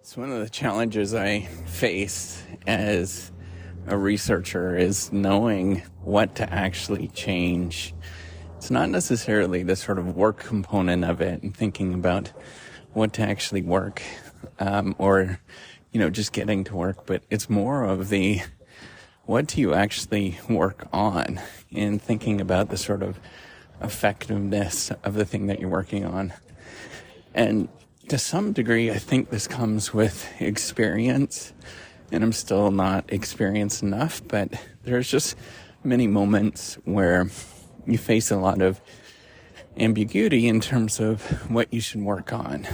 So one of the challenges I face as a researcher is knowing what to actually change. It's not necessarily the sort of work component of it and thinking about what to actually work, or, just getting to work, but it's more of the what do you actually work on and thinking about the sort of effectiveness of the thing that you're working on. And to some degree, I think this comes with experience, and I'm still not experienced enough, but there's just many moments where you face a lot of ambiguity in terms of what you should work on.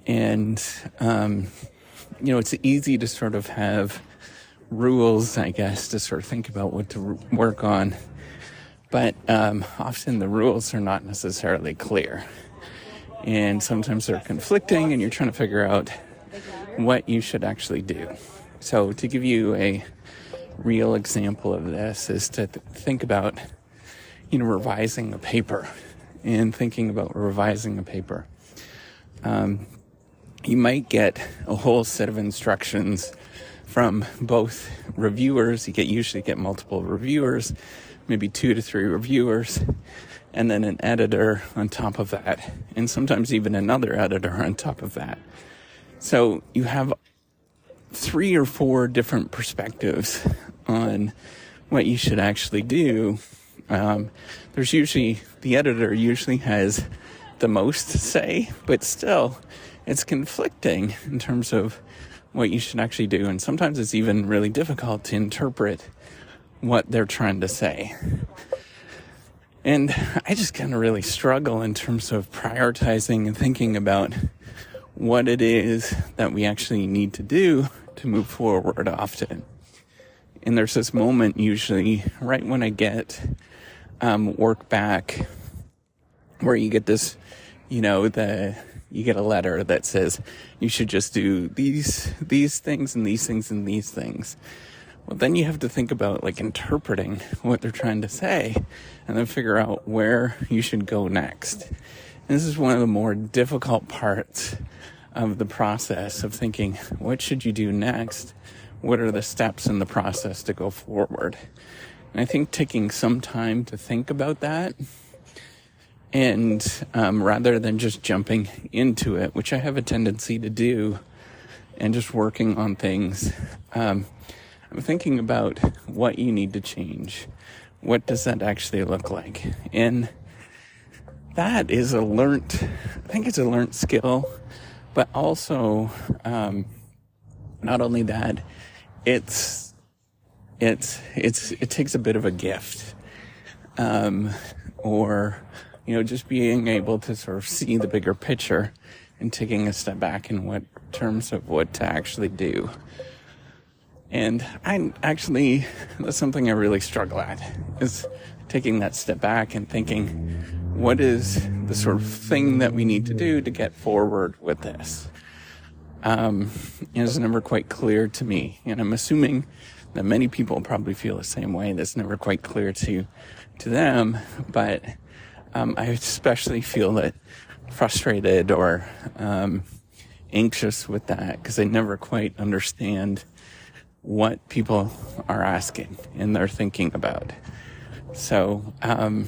And, it's easy to sort of have rules, I guess, to sort of think about what to work on, but often the rules are not necessarily clear. And sometimes they're conflicting and you're trying to figure out what you should actually do. So to give you a real example of this is to think about, revising a paper and thinking about revising a paper. You might get a whole set of instructions from both reviewers. You usually get multiple reviewers, maybe 2 to 3 reviewers, and then an editor on top of that, and sometimes even another editor on top of that. So you have 3 or 4 different perspectives on what you should actually do. The editor usually has the most to say, but still it's conflicting in terms of what you should actually do. And sometimes it's even really difficult to interpret what they're trying to say. And I just kind of really struggle in terms of prioritizing and thinking about what it is that we actually need to do to move forward often. And there's this moment usually right when I get work back where you get this, you get a letter that says you should just do these things and these things and these things. Well, then you have to think about interpreting what they're trying to say and then figure out where you should go next. And this is one of the more difficult parts of the process of thinking, what should you do next? What are the steps in the process to go forward? And I think taking some time to think about that and rather than just jumping into it, which I have a tendency to do, and just working on things, I'm thinking about what you need to change. What does that actually look like? And that is I think it's a learned skill, but also, not only that, it takes a bit of a gift, or, just being able to sort of see the bigger picture and taking a step back in terms of what to actually do. And that's something I really struggle at, is taking that step back and thinking, what is the sort of thing that we need to do to get forward with this? It's never quite clear to me. And I'm assuming that many people probably feel the same way. That's never quite clear to them. But I especially feel that frustrated or anxious with that, because I never quite understand what people are asking and they're thinking about. So I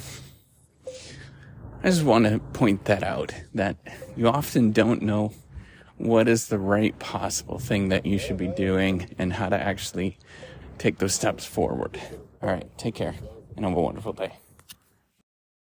just want to point that out, that you often don't know what is the right possible thing that you should be doing and how to actually take those steps forward. All right, take care and have a wonderful day.